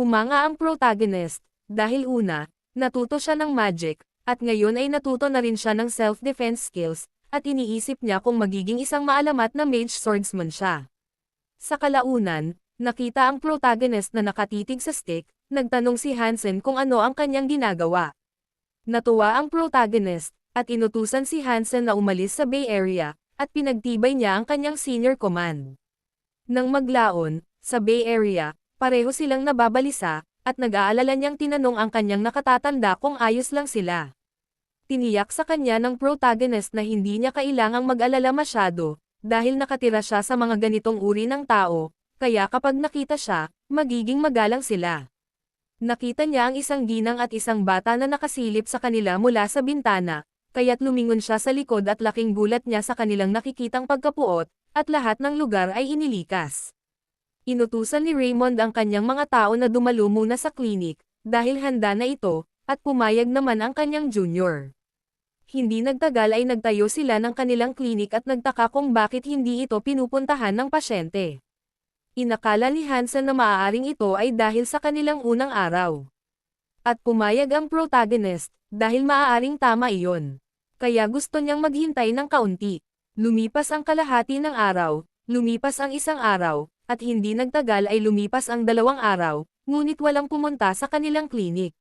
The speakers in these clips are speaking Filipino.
Humanga ang protagonist, dahil una, natuto siya ng magic, at ngayon ay natuto na rin siya ng self-defense skills, at iniisip niya kung magiging isang maalamat na mage swordsman siya. Sa kalaunan, nakita ang protagonist na nakatitig sa stick, nagtanong si Hansen kung ano ang kanyang ginagawa. Natuwa ang protagonist, at inutusan si Hansen na umalis sa Bay Area, at pinagtibay niya ang kanyang senior command. Nang maglaon, sa Bay Area, pareho silang nababalisa, at nag-aalala niyang tinanong ang kanyang nakatatanda kung ayos lang sila. Tiniyak sa kanya ng protagonist na hindi niya kailangang mag-alala masyado, dahil nakatira siya sa mga ganitong uri ng tao, kaya kapag nakita siya, magiging magalang sila. Nakita niya ang isang ginang at isang bata na nakasilip sa kanila mula sa bintana, kaya't lumingon siya sa likod at laking gulat niya sa kanilang nakikitang pagkapuot, at lahat ng lugar ay inilikas. Inutusan ni Raymond ang kanyang mga tao na dumalo muna sa klinik, dahil handa na ito, at pumayag naman ang kanyang junior. Hindi nagtagal ay nagtayo sila ng kanilang klinik at nagtaka kung bakit hindi ito pinupuntahan ng pasyente. Inakala ni Hansen na maaaring ito ay dahil sa kanilang unang araw. At pumayag ang protagonist, dahil maaaring tama iyon. Kaya gusto niyang maghintay ng kaunti. Lumipas ang kalahati ng araw, lumipas ang isang araw, at hindi nagtagal ay lumipas ang 2 araw, ngunit walang pumunta sa kanilang klinik.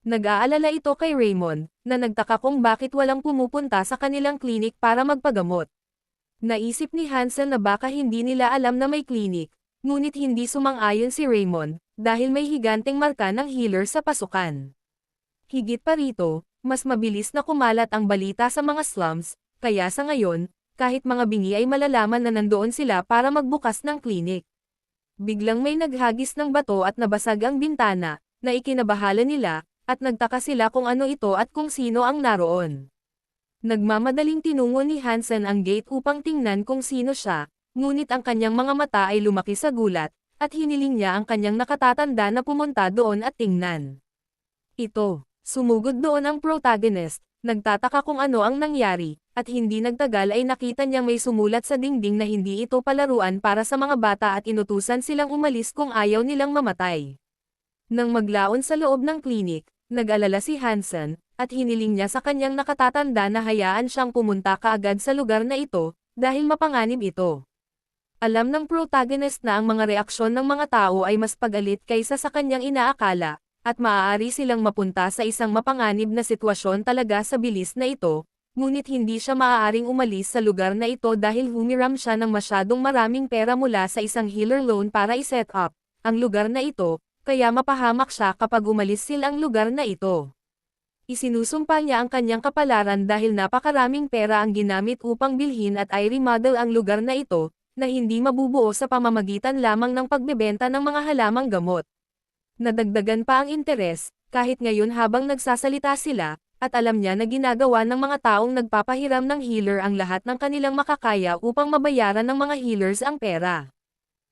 Nag-aalala ito kay Raymond, na nagtaka kung bakit walang pumupunta sa kanilang klinik para magpagamot. Naisip ni Hansen na baka hindi nila alam na may klinik, ngunit hindi sumang-ayon si Raymond, dahil may higanteng marka ng healer sa pasukan. Higit pa rito, mas mabilis na kumalat ang balita sa mga slums, kaya sa ngayon, kahit mga bingi ay malalaman na nandoon sila para magbukas ng klinik. Biglang may naghagis ng bato at nabasag ang bintana, na ikinabahala nila, at nagtaka sila kung ano ito at kung sino ang naroon. Nagmamadaling tinungo ni Hansen ang gate upang tingnan kung sino siya, ngunit ang kanyang mga mata ay lumaki sa gulat, at hiniling niya ang kanyang nakatatanda na pumunta doon at tingnan. Ito, sumugod doon ang protagonist, nagtataka kung ano ang nangyari, at hindi nagtagal ay nakita niyang may sumulat sa dingding na hindi ito palaruan para sa mga bata at inutusan silang umalis kung ayaw nilang mamatay. Nang maglaon sa loob ng klinik, nag-alala si Hansen, at hiniling niya sa kanyang nakatatanda na hayaan siyang pumunta kaagad sa lugar na ito, dahil mapanganib ito. Alam ng protagonist na ang mga reaksyon ng mga tao ay mas pagalit kaysa sa kanyang inaakala, at maaari silang mapunta sa isang mapanganib na sitwasyon talaga sa bilis na ito, ngunit hindi siya maaaring umalis sa lugar na ito dahil humiram siya ng masyadong maraming pera mula sa isang healer loan para i-set up ang lugar na ito, kaya mapahamak siya kapag umalis sila ang lugar na ito. Isinusumpa niya ang kanyang kapalaran dahil napakaraming pera ang ginamit upang bilhin at i-remodel ang lugar na ito, na hindi mabubuo sa pamamagitan lamang ng pagbebenta ng mga halamang gamot. Nadagdagan pa ang interes, kahit ngayon habang nagsasalita sila, at alam niya na ginagawa ng mga taong nagpapahiram ng healer ang lahat ng kanilang makakaya upang mabayaran ng mga healers ang pera.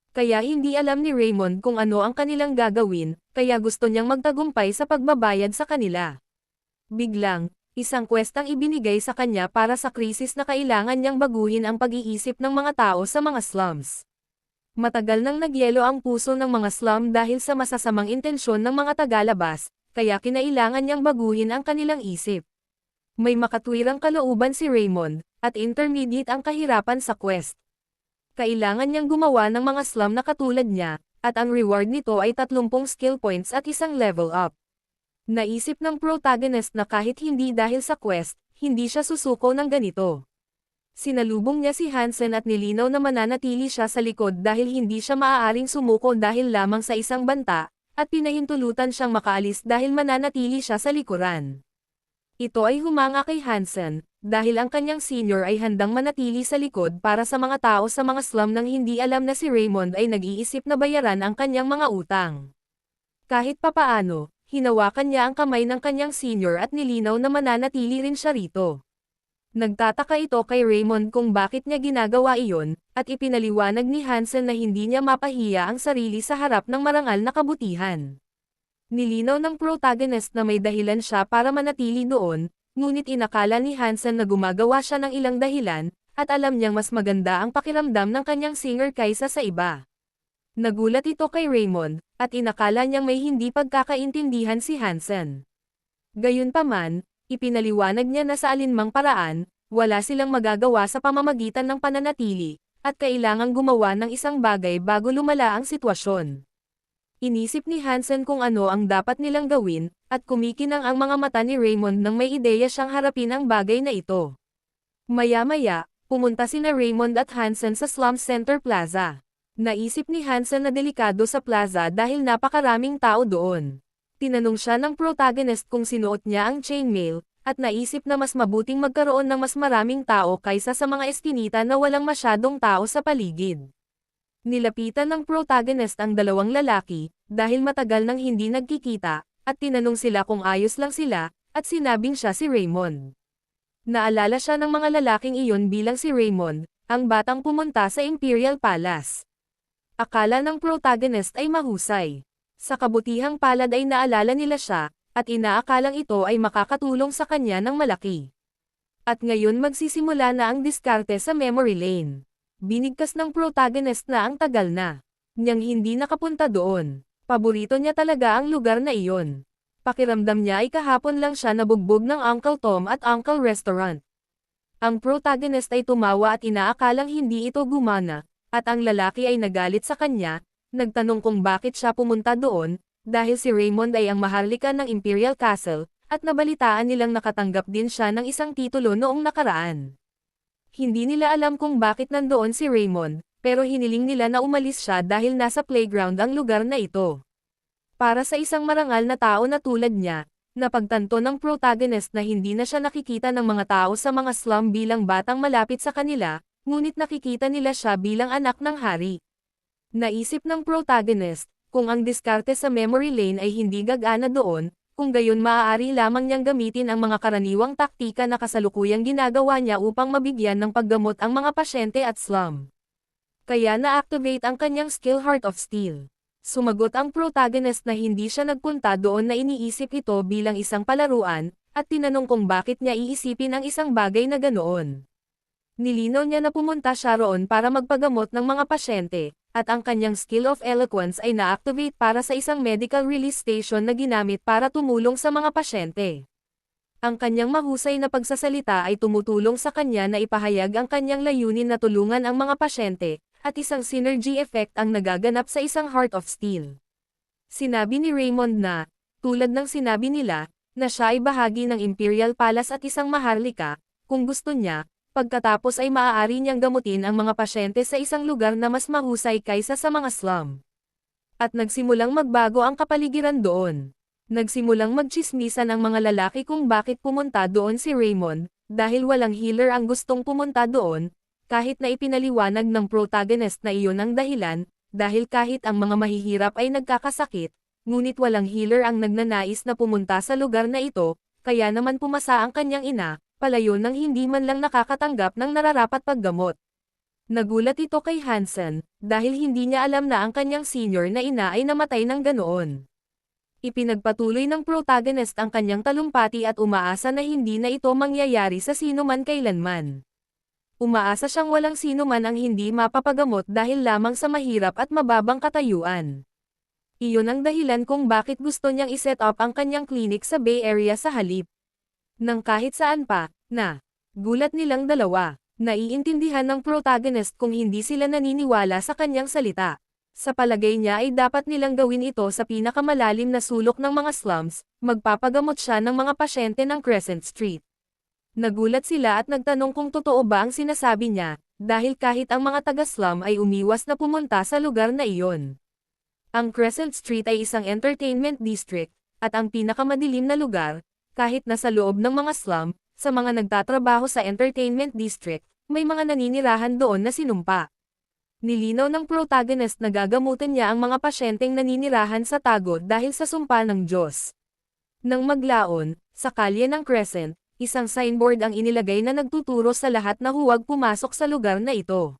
Kaya hindi alam ni Raymond kung ano ang kanilang gagawin, kaya gusto niyang magtagumpay sa pagbabayad sa kanila. Biglang, isang quest ang ibinigay sa kanya para sa krisis na kailangan niyang baguhin ang pag-iisip ng mga tao sa mga slums. Matagal nang nagyelo ang puso ng mga slum dahil sa masasamang intensyon ng mga tagalabas, kaya kinailangan niyang baguhin ang kanilang isip. May makatwirang kalooban si Raymond, at intermediate ang kahirapan sa quest. Kailangan niyang gumawa ng mga slum na katulad niya, at ang reward nito ay 30 skill points at isang level up. Naisip ng protagonist na kahit hindi dahil sa quest, hindi siya susuko ng ganito. Sinalubong niya si Hansen at nilinaw na mananatili siya sa likod dahil hindi siya maaaring sumuko dahil lamang sa isang banta, at pinahintulutan siyang makaalis dahil mananatili siya sa likuran. Ito ay humanga kay Hansen, dahil ang kanyang senior ay handang manatili sa likod para sa mga tao sa mga slum nang hindi alam na si Raymond ay nag-iisip na bayaran ang kanyang mga utang. Kahit papaano, hinawakan niya ang kamay ng kanyang senior at nilinaw na mananatili rin siya rito. Nagtataka ito kay Raymond kung bakit niya ginagawa iyon, at ipinaliwanag ni Hansen na hindi niya mapahiya ang sarili sa harap ng marangal na kabutihan. Nilinaw ng protagonist na may dahilan siya para manatili doon, ngunit inakala ni Hansen na gumagawa siya ng ilang dahilan, at alam niyang mas maganda ang pakiramdam ng kanyang singer kaysa sa iba. Nagulat ito kay Raymond, at inakala niyang may hindi pagkakaintindihan si Hansen. Gayunpaman, ipinaliwanag niya na sa alinmang paraan, wala silang magagawa sa pamamagitan ng pananatili, at kailangang gumawa ng isang bagay bago lumala ang sitwasyon. Inisip ni Hansen kung ano ang dapat nilang gawin, at kumikinang ang mga mata ni Raymond nang may ideya siyang harapin ang bagay na ito. Maya-maya, pumunta sina Raymond at Hansen sa Slum Center Plaza. Naisip ni Hansen na delikado sa plaza dahil napakaraming tao doon. Tinanong siya ng protagonist kung sinuot niya ang chainmail, at naisip na mas mabuting magkaroon ng mas maraming tao kaysa sa mga eskinita na walang masyadong tao sa paligid. Nilapitan ng protagonist ang dalawang lalaki, dahil matagal nang hindi nagkikita, at tinanong sila kung ayos lang sila, at sinabing siya si Raymond. Naalala siya ng mga lalaking iyon bilang si Raymond, ang batang pumunta sa Imperial Palace. Akala ng protagonist ay mahusay. Sa kabutihang palad ay naalala nila siya, at inaakalang ito ay makakatulong sa kanya ng malaki. At ngayon magsisimula na ang diskarte sa memory lane. Binigkas ng protagonist na ang tagal na niyang hindi nakapunta doon. Paborito niya talaga ang lugar na iyon. Pakiramdam niya ay kahapon lang siya nabugbog ng Uncle Tom at Uncle Restaurant. Ang protagonist ay tumawa at inaakalang hindi ito gumana, at ang lalaki ay nagalit sa kanya, nagtanong kung bakit siya pumunta doon, dahil si Raymond ay ang maharlika ng Imperial Castle, at nabalitaan nilang nakatanggap din siya ng isang titulo noong nakaraan. Hindi nila alam kung bakit nandoon si Raymond, pero hiniling nila na umalis siya dahil nasa playground ang lugar na ito. Para sa isang marangal na tao na tulad niya, napagtanto ng protagonist na hindi na siya nakikita ng mga tao sa mga slum bilang batang malapit sa kanila, ngunit nakikita nila siya bilang anak ng hari. Naisip ng protagonist, kung ang diskarte sa memory lane ay hindi gagana doon, kung gayon maaari lamang niyang gamitin ang mga karaniwang taktika na kasalukuyang ginagawa niya upang mabigyan ng paggamot ang mga pasyente at slum. Kaya na-activate ang kanyang skill Heart of Steel. Sumagot ang protagonist na hindi siya nagpunta doon na iniisip ito bilang isang palaruan, at tinanong kung bakit niya iisipin ang isang bagay na ganoon. Nilinaw niya na pumunta siya roon para magpagamot ng mga pasyente, at ang kanyang skill of eloquence ay na-activate para sa isang medical release station na ginamit para tumulong sa mga pasyente. Ang kanyang mahusay na pagsasalita ay tumutulong sa kanya na ipahayag ang kanyang layunin na tulungan ang mga pasyente, at isang synergy effect ang nagaganap sa isang Heart of Steel. Sinabi ni Raymond na, tulad ng sinabi nila, na siya ay bahagi ng Imperial Palace at isang maharlika, kung gusto niya, pagkatapos ay maaari niyang gamutin ang mga pasyente sa isang lugar na mas mahusay kaysa sa mga slum. At nagsimulang magbago ang kapaligiran doon. Nagsimulang magtsismisan ang mga lalaki kung bakit pumunta doon si Raymond, dahil walang healer ang gustong pumunta doon, kahit na ipinaliwanag ng protagonist na iyon ang dahilan, dahil kahit ang mga mahihirap ay nagkakasakit, ngunit walang healer ang nagnanais na pumunta sa lugar na ito, kaya naman pumasa ang kanyang ina, palayo nang hindi man lang nakakatanggap ng nararapat paggamot. Nagulat ito kay Hansen, dahil hindi niya alam na ang kanyang senior na ina ay namatay ng ganoon. Ipinagpatuloy ng protagonist ang kanyang talumpati at umaasa na hindi na ito mangyayari sa sino man kailanman. Umaasa siyang walang sino man ang hindi mapapagamot dahil lamang sa mahirap at mababang katayuan. Iyon ang dahilan kung bakit gusto niyang iset up ang kanyang clinic sa Bay Area sa halip nang kahit saan pa, na gulat nilang dalawa. Naiintindihan ng protagonist kung hindi sila naniniwala sa kanyang salita. Sa palagay niya ay dapat nilang gawin ito sa pinakamalalim na sulok ng mga slums, magpapagamot siya ng mga pasyente ng Crescent Street. Nagulat sila at nagtanong kung totoo ba ang sinasabi niya, dahil kahit ang mga taga-slum ay umiwas na pumunta sa lugar na iyon. Ang Crescent Street ay isang entertainment district, at ang pinakamadilim na lugar, kahit nasa loob ng mga slum, sa mga nagtatrabaho sa entertainment district, may mga naninirahan doon na sinumpa. Nilinaw ng protagonist na gagamutin niya ang mga pasyenteng naninirahan sa tago dahil sa sumpa ng Diyos. Nang maglaon, sa kalye ng Crescent, isang signboard ang inilagay na nagtuturo sa lahat na huwag pumasok sa lugar na ito.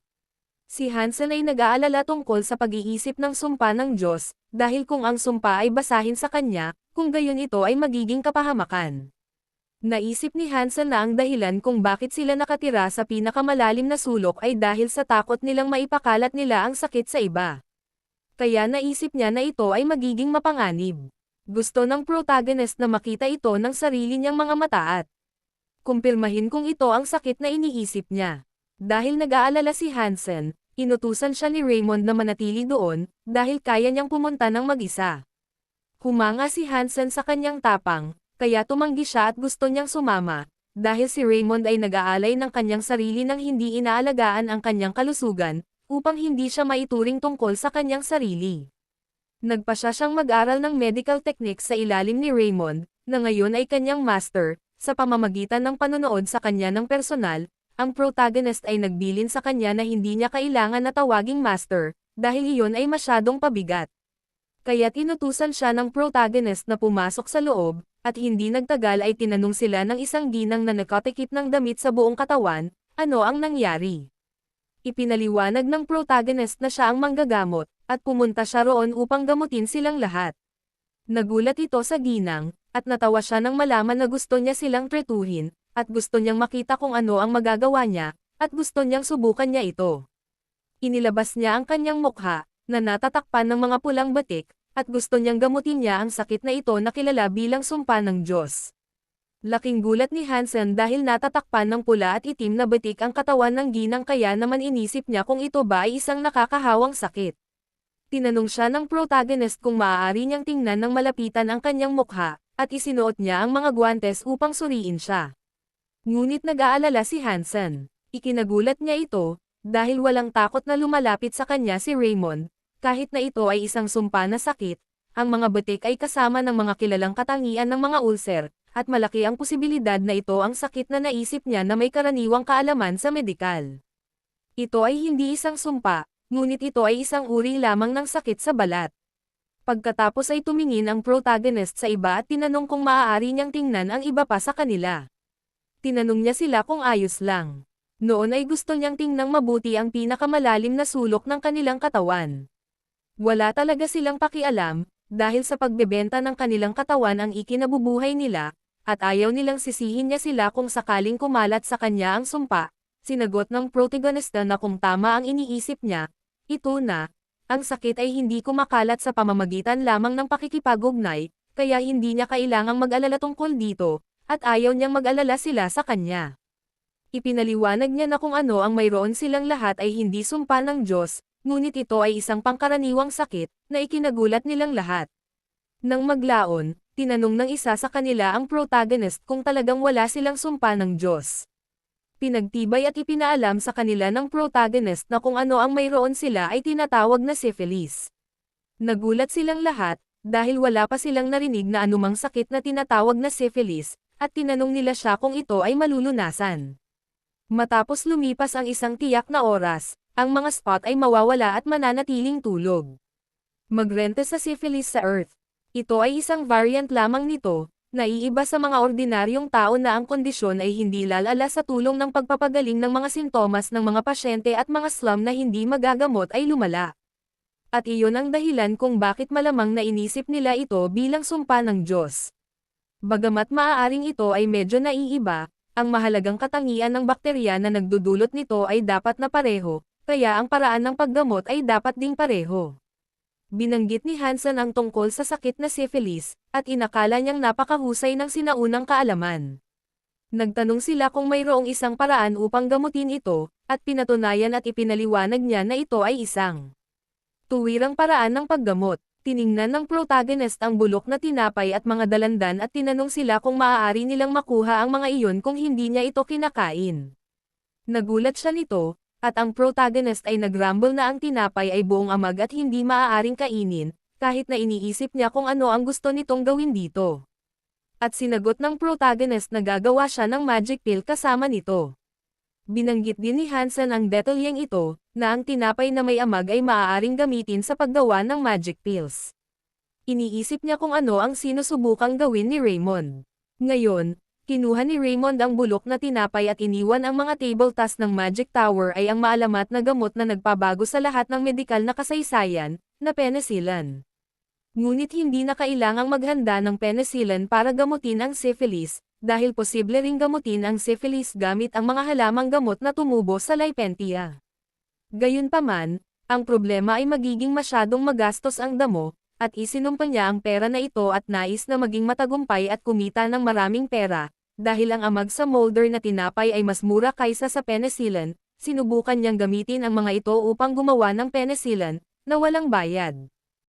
Si Hansen ay nag-aalala tungkol sa pag-iisip ng sumpa ng Diyos, dahil kung ang sumpa ay basahin sa kanya, kung gayon ito ay magiging kapahamakan. Naisip ni Hansen na ang dahilan kung bakit sila nakatira sa pinakamalalim na sulok ay dahil sa takot nilang maipakalat nila ang sakit sa iba. Kaya naisip niya na ito ay magiging mapanganib. Gusto ng protagonist na makita ito ng sarili niyang mga mata at kumpirmahin kung ito ang sakit na iniisip niya. Dahil nag-aalala si Hansen, inutusan siya ni Raymond na manatili doon, dahil kaya niyang pumunta ng mag-isa. Humanga si Hansen sa kanyang tapang, kaya tumanggi siya at gusto niyang sumama, dahil si Raymond ay nag-aalay ng kanyang sarili nang hindi inaalagaan ang kanyang kalusugan, upang hindi siya maituring tungkol sa kanyang sarili. Nagpasya siyang mag-aral ng medical techniques sa ilalim ni Raymond, na ngayon ay kanyang master, sa pamamagitan ng panonood sa kanya ng personal. Ang protagonist ay nagbilin sa kanya na hindi niya kailangan na tawaging master, dahil iyon ay masyadong pabigat. Kaya't inutusan siya ng protagonist na pumasok sa loob, at hindi nagtagal ay tinanong sila ng isang ginang na nakatikip ng damit sa buong katawan, ano ang nangyari. Ipinaliwanag ng protagonist na siya ang manggagamot, at pumunta siya roon upang gamutin silang lahat. Nagulat ito sa ginang, at natawa siya nang malaman na gusto niya silang tretuhin, at gusto niyang makita kung ano ang magagawa niya, at gusto niyang subukan niya ito. Inilabas niya ang kanyang mukha, na natatakpan ng mga pulang batik, at gusto niyang gamutin niya ang sakit na ito na kilala bilang sumpa ng Diyos. Laking gulat ni Hansen dahil natatakpan ng pula at itim na batik ang katawan ng ginang, kaya naman inisip niya kung ito ba ay isang nakakahawang sakit. Tinanong siya ng protagonist kung maaari niyang tingnan ng malapitan ang kanyang mukha, at isinuot niya ang mga guwantes upang suriin siya. Ngunit nag-aalala si Hansen. Ikinagulat niya ito, dahil walang takot na lumalapit sa kanya si Raymond, kahit na ito ay isang sumpa na sakit. Ang mga batik ay kasama ng mga kilalang katangian ng mga ulcer, at malaki ang posibilidad na ito ang sakit na naisip niya na may karaniwang kaalaman sa medikal. Ito ay hindi isang sumpa, ngunit ito ay isang uri lamang ng sakit sa balat. Pagkatapos ay tumingin ang protagonist sa iba at tinanong kung maaari niyang tingnan ang iba pa sa kanila. Tinanong niya sila kung ayos lang. Noon ay gusto niyang tingnang mabuti ang pinakamalalim na sulok ng kanilang katawan. Wala talaga silang pakialam, dahil sa pagbebenta ng kanilang katawan ang ikinabubuhay nila, at ayaw nilang sisihin niya sila kung sakaling kumalat sa kanya ang sumpa. Sinagot ng protagonista na kung tama ang iniisip niya, ito na, ang sakit ay hindi kumakalat sa pamamagitan lamang ng pakikipag-ugnay, kaya hindi niya kailangang mag-alala tungkol dito, at ayaw niyang mag-alala sila sa kanya. Ipinaliwanag niya na kung ano ang mayroon silang lahat ay hindi sumpa ng Diyos, ngunit ito ay isang pangkaraniwang sakit, na ikinagulat nilang lahat. Nang maglaon, tinanong ng isa sa kanila ang protagonist kung talagang wala silang sumpa ng Diyos. Pinagtibay at ipinaalam sa kanila ng protagonist na kung ano ang mayroon sila ay tinatawag na syphilis. Nagulat silang lahat, dahil wala pa silang narinig na anumang sakit na tinatawag na syphilis, at tinanong nila siya kung ito ay malulunasan. Matapos lumipas ang isang tiyak na oras, ang mga spot ay mawawala at mananatiling tulog. Magrente sa syphilis sa Earth. Ito ay isang variant lamang nito, naiiba sa mga ordinaryong tao na ang kondisyon ay hindi lalala sa tulong ng pagpapagaling ng mga sintomas ng mga pasyente at mga slum na hindi magagamot ay lumala. At iyon ang dahilan kung bakit malamang na inisip nila ito bilang sumpa ng Diyos. Bagamat maaaring ito ay medyo naiiba, ang mahalagang katangian ng bakterya na nagdudulot nito ay dapat na pareho, kaya ang paraan ng paggamot ay dapat ding pareho. Binanggit ni Hansen ang tungkol sa sakit na syphilis, at inakala niyang napakahusay ng sinaunang kaalaman. Nagtanong sila kung mayroong isang paraan upang gamutin ito, at pinatunayan at ipinaliwanag niya na ito ay isang tuwirang paraan ng paggamot. Tiningnan ng protagonist ang bulok na tinapay at mga dalandan at tinanong sila kung maaari nilang makuha ang mga iyon kung hindi niya ito kinakain. Nagulat siya nito, at ang protagonist ay nagramble na ang tinapay ay buong amag at hindi maaaring kainin, kahit na iniisip niya kung ano ang gusto nitong gawin dito. At sinagot ng protagonist na gagawa siya ng magic pill kasama nito. Binanggit din ni Hansen ang detalyeng ito, na ang tinapay na may amag ay maaaring gamitin sa paggawa ng magic pills. Iniisip niya kung ano ang sinusubukang gawin ni Raymond. Ngayon, kinuha ni Raymond ang bulok na tinapay at iniwan ang mga table task ng Magic Tower ay ang maalamat na gamot na nagpabago sa lahat ng medikal na kasaysayan, na penicillin. Ngunit hindi na kailangang maghanda ng penicillin para gamutin ang syphilis, dahil posible ring gamutin ang syphilis gamit ang mga halamang gamot na tumubo sa Lipentia. Gayunpaman, Ang problema ay magiging masyadong magastos ang damo, at isinumpa niya ang pera na ito at nais na maging matagumpay at kumita ng maraming pera. Dahil ang amag sa molder na tinapay ay mas mura kaysa sa penicillin, sinubukan niyang gamitin ang mga ito upang gumawa ng penicillin, na walang bayad.